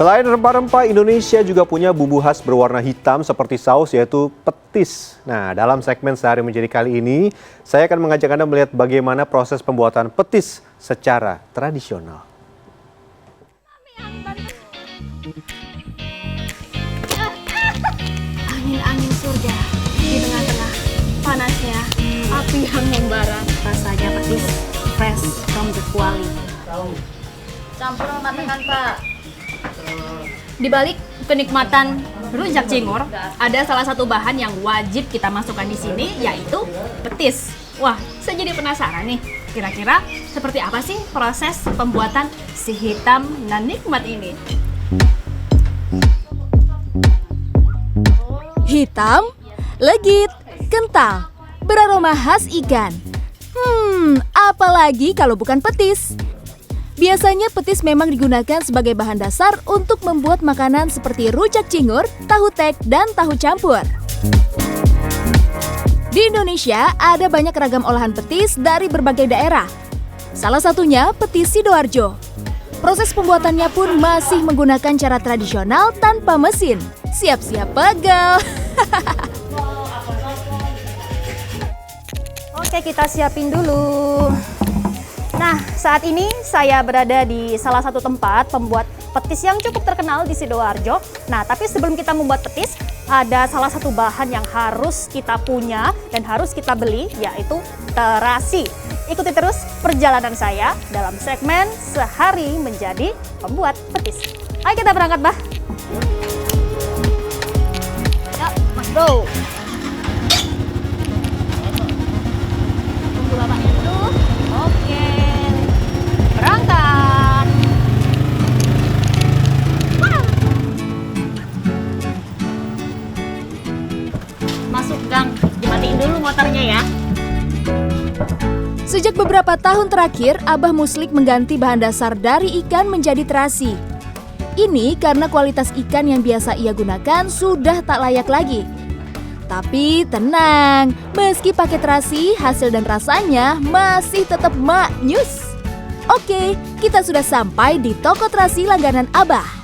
Selain rempah-rempah, Indonesia juga punya bumbu khas berwarna hitam seperti saus, yaitu petis. Nah, dalam segmen Sehari Menjadi kali ini, saya akan mengajak Anda melihat bagaimana proses pembuatan petis secara tradisional. Angin-angin surga di tengah-tengah panasnya api yang membara, rasanya petis fresh from the Kuali. Campur matangkan, Pak. Di balik kenikmatan rujak cingur, ada salah satu bahan yang wajib kita masukkan di sini, yaitu petis. Wah, saya jadi penasaran nih, kira-kira seperti apa sih proses pembuatan si hitam dan nikmat ini? Hitam, legit, kental, beraroma khas ikan. Apalagi kalau bukan petis. Biasanya petis memang digunakan sebagai bahan dasar untuk membuat makanan seperti rujak cingur, tahu tek, dan tahu campur. Di Indonesia ada banyak ragam olahan petis dari berbagai daerah. Salah satunya petis Sidoarjo. Proses pembuatannya pun masih menggunakan cara tradisional tanpa mesin. Siap-siap pegel. Oke, kita siapin dulu. Nah, saat ini saya berada di salah satu tempat pembuat petis yang cukup terkenal di Sidoarjo. Nah, tapi sebelum kita membuat petis, ada salah satu bahan yang harus kita punya dan harus kita beli, yaitu terasi. Ikuti terus perjalanan saya dalam segmen Sehari Menjadi Pembuat Petis. Ayo kita berangkat, Bah. Yuk, Mas Bro. Tunggu bapaknya dulu. Oke. Berangkat. Masuk gang, dimatiin dulu motornya ya. Sejak beberapa tahun terakhir, Abah Muslik mengganti bahan dasar dari ikan menjadi terasi. Ini karena kualitas ikan yang biasa ia gunakan sudah tak layak lagi. Tapi tenang, meski pakai terasi, hasil dan rasanya masih tetap maknyus. Oke, kita sudah sampai di toko terasi langganan Abah.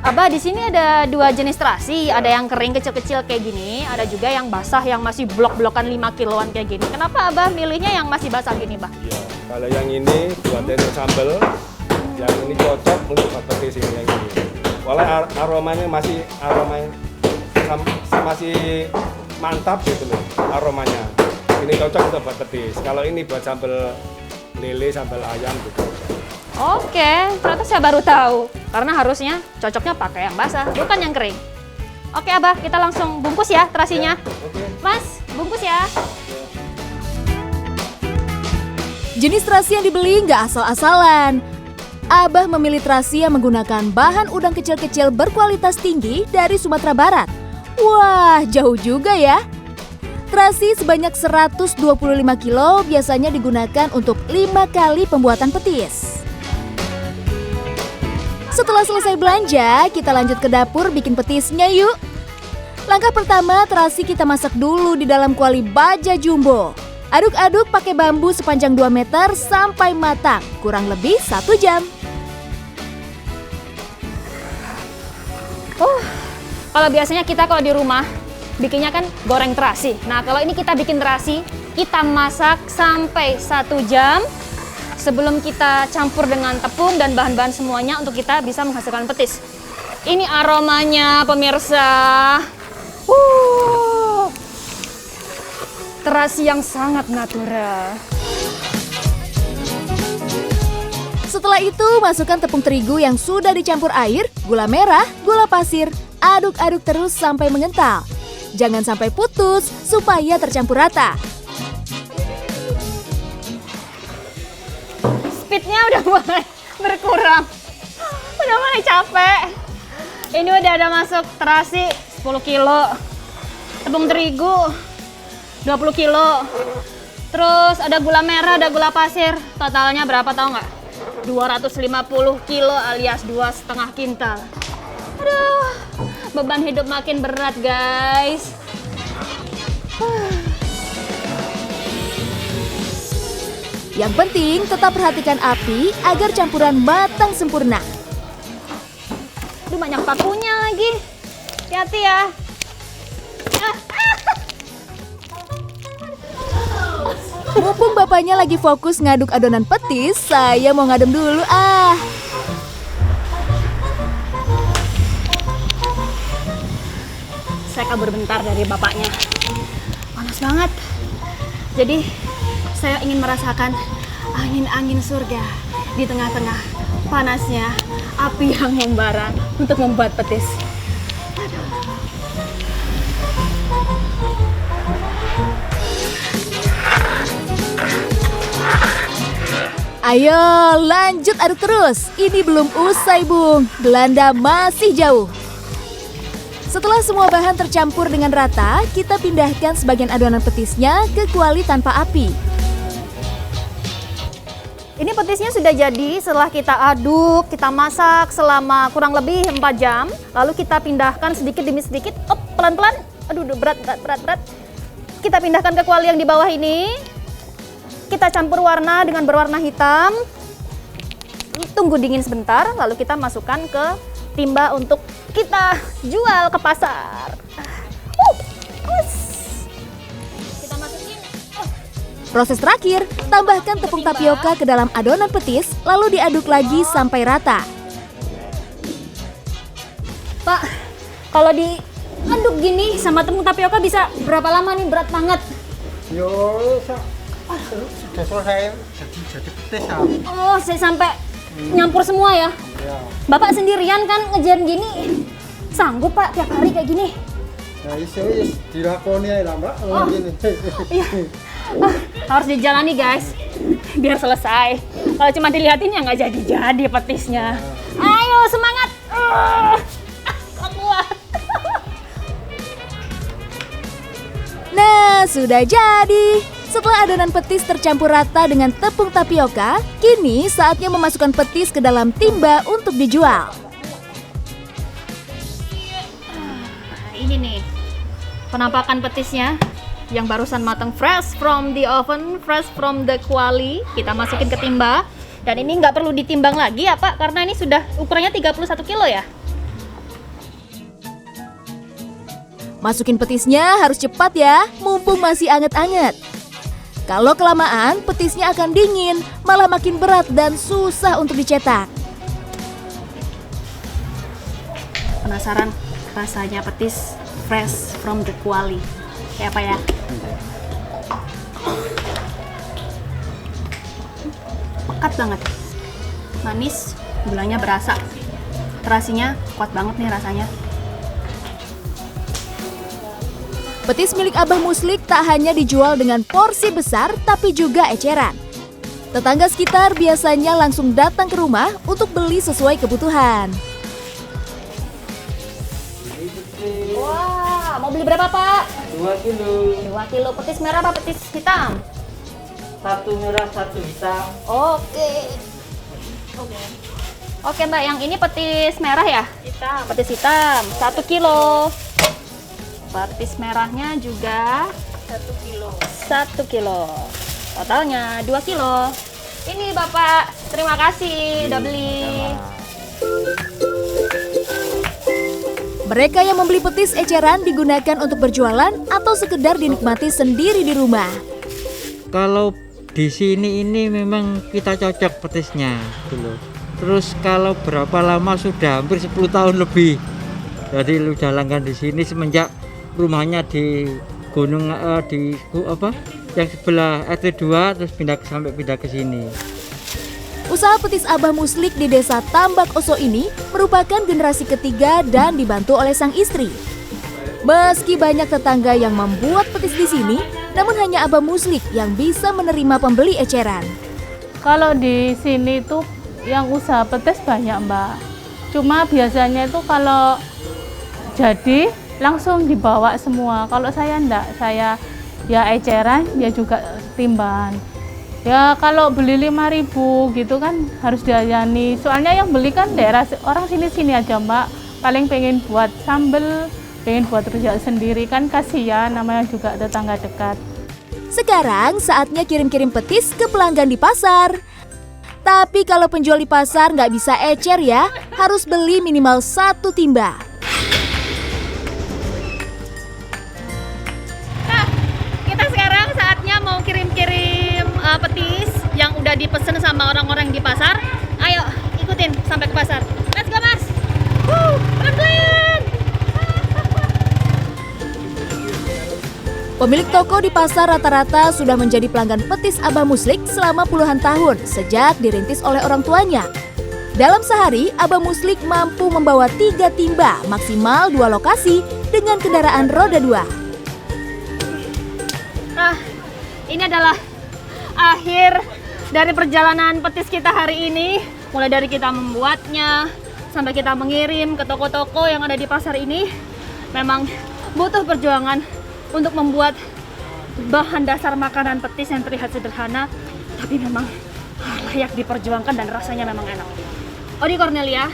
Abah, di sini ada dua jenis terasi, ada yang kering kecil-kecil kayak gini, ada juga yang basah yang masih blok-blokan 5 kiloan kayak gini. Kenapa Abah milihnya yang masih basah gini, Bah? Ya, kalau yang ini buat untuk sambal, yang ini cocok untuk petis ini yang ini. Walau aromanya masih mantap gitu loh aromanya. Ini cocok untuk buat petis. Kalau ini buat sambal lele, sambal ayam gitu. Oke, ternyata saya baru tahu. Karena harusnya cocoknya pakai yang basah, bukan yang kering. Oke Abah, kita langsung bungkus ya terasinya. Oke. Mas, bungkus ya. Jenis terasi yang dibeli nggak asal-asalan. Abah memilih terasi yang menggunakan bahan udang kecil-kecil berkualitas tinggi dari Sumatera Barat. Wah, jauh juga ya. Terasi sebanyak 125 kilo biasanya digunakan untuk 5 kali pembuatan petis. Setelah selesai belanja, kita lanjut ke dapur bikin petisnya yuk. Langkah pertama, terasi kita masak dulu di dalam kuali baja jumbo. Aduk-aduk pakai bambu sepanjang 2 meter sampai matang, kurang lebih 1 jam. Kalau biasanya kita kalau di rumah bikinnya kan goreng terasi. Nah, kalau ini kita bikin terasi, kita masak sampai 1 jam sebelum kita campur dengan tepung dan bahan-bahan semuanya untuk kita bisa menghasilkan petis. Ini aromanya, pemirsa. Terasi yang sangat natural. Setelah itu, masukkan tepung terigu yang sudah dicampur air, gula merah, gula pasir, aduk-aduk terus sampai mengental. Jangan sampai putus supaya tercampur rata. Speednya udah mulai berkurang. Udah mulai capek. Ini udah ada masuk terasi 10 kilo. Tepung terigu 20 kilo. Terus ada gula merah, ada gula pasir. Totalnya berapa tahu nggak? 250 kilo alias 2,5 kintal. Aduh, beban hidup makin berat guys. Yang penting tetap perhatikan api agar campuran matang sempurna. Aduh, banyak pakunya lagi. Hati-hati ya. Mumpung bapaknya lagi fokus ngaduk adonan petis, saya mau ngadem dulu ah. Saya kabur bentar dari bapaknya. Panas banget. Jadi saya ingin merasakan angin-angin surga di tengah-tengah panasnya api yang membara untuk membuat petis. Ayo lanjut aduk terus. Ini belum usai Bung, Belanda masih jauh. Setelah semua bahan tercampur dengan rata, kita pindahkan sebagian adonan petisnya ke kuali tanpa api. Ini petisnya sudah jadi setelah kita aduk, kita masak selama kurang lebih 4 jam. Lalu kita pindahkan sedikit demi sedikit, pelan-pelan. Aduh, berat. Kita pindahkan ke kuali yang di bawah ini. Kita campur warna dengan berwarna hitam. Tunggu dingin sebentar, lalu kita masukkan ke timba untuk kita jual ke pasar. Kita masukin. Proses terakhir, tambahkan tepung tapioka ke dalam adonan petis, lalu diaduk lagi sampai rata. Pak, kalau diaduk gini sama tepung tapioka bisa berapa lama nih? Berat banget. Sudah selesai jadi petis ya. Oh, saya sampai nyampur semua ya. Bapak sendirian kan ngejar gini. Sanggup Pak tiap hari kayak gini? Nah, ini dilakoni aja lah Mbak. Gini. Iya. Harus dijalani guys, biar selesai. Kalau cuma dilihatin ya nggak jadi petisnya. Ayo semangat. Nggak kuat. Nah, sudah jadi. Setelah adonan petis tercampur rata dengan tepung tapioka, kini saatnya memasukkan petis ke dalam timba untuk dijual. Ini nih penampakan petisnya yang barusan matang, fresh from the oven, fresh from the kuali. Kita masukin ke timba. Dan ini nggak perlu ditimbang lagi ya Pak, karena ini sudah ukurannya 31 kilo ya. Masukin petisnya harus cepat ya, mumpung masih anget-anget. Kalau kelamaan, petisnya akan dingin, malah makin berat dan susah untuk dicetak. Penasaran rasanya petis fresh from the kuali? Kayak apa ya? Pekat banget, manis, gulanya berasa, terasinya kuat banget nih rasanya. Petis milik Abah Muslik tak hanya dijual dengan porsi besar, tapi juga eceran. Tetangga sekitar biasanya langsung datang ke rumah untuk beli sesuai kebutuhan. Wah, mau beli berapa Pak? 2 kilo. 2 kilo petis merah apa petis hitam? 1 merah, 1 hitam. Oke. Oke Mbak, yang ini petis merah ya? Hitam. Petis hitam, 1 kilo. Petis merahnya juga 1 kilo. 1 kilo. Totalnya 2 kilo. Ini Bapak, terima kasih udah beli. Mereka yang membeli petis eceran digunakan untuk berjualan atau sekedar dinikmati sendiri di rumah. Kalau di sini ini memang kita cocok petisnya dulu. Terus kalau berapa lama sudah hampir 10 tahun lebih. Jadi udah langganan di sini semenjak rumahnya di gunung yang sebelah RT 2 terus pindah ke sini. Usaha petis Abah Muslik di desa Tambak Oso ini merupakan generasi ketiga dan dibantu oleh sang istri. Meski banyak tetangga yang membuat petis di sini, namun hanya Abah Muslik yang bisa menerima pembeli eceran. Kalau di sini tuh yang usaha petis banyak Mbak. Cuma biasanya itu kalau jadi langsung dibawa semua. Kalau saya enggak, saya ya eceran, ya juga timban. Ya kalau beli 5.000 gitu kan harus dilayani. Soalnya yang beli kan daerah orang sini-sini aja Mbak. Paling pengen buat sambel, pengen buat rujak sendiri kan kasihan, namanya juga tetangga dekat. Sekarang saatnya kirim-kirim petis ke pelanggan di pasar. Tapi kalau penjual di pasar nggak bisa ecer ya, harus beli minimal 1 timba. Nah, kita sekarang saatnya mau kirim-kirim petis yang udah dipesan sama orang-orang di pasar. Ayo, ikutin sampai ke pasar. Let's go, Mas! Pelan-pelan! Pemilik toko di pasar rata-rata sudah menjadi pelanggan petis Abah Muslik selama puluhan tahun sejak dirintis oleh orang tuanya. Dalam sehari, Abah Muslik mampu membawa 3 timba, maksimal 2 lokasi dengan kendaraan roda 2. Nah, ini adalah akhir dari perjalanan petis kita hari ini. Mulai dari kita membuatnya, sampai kita mengirim ke toko-toko yang ada di pasar ini. Memang butuh perjuangan untuk membuat bahan dasar makanan petis yang terlihat sederhana, tapi memang layak diperjuangkan dan rasanya memang enak. Odi Cornelia,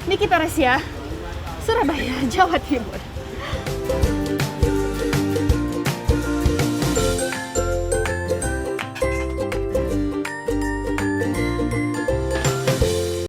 Niki Peresia, Surabaya, Jawa Timur.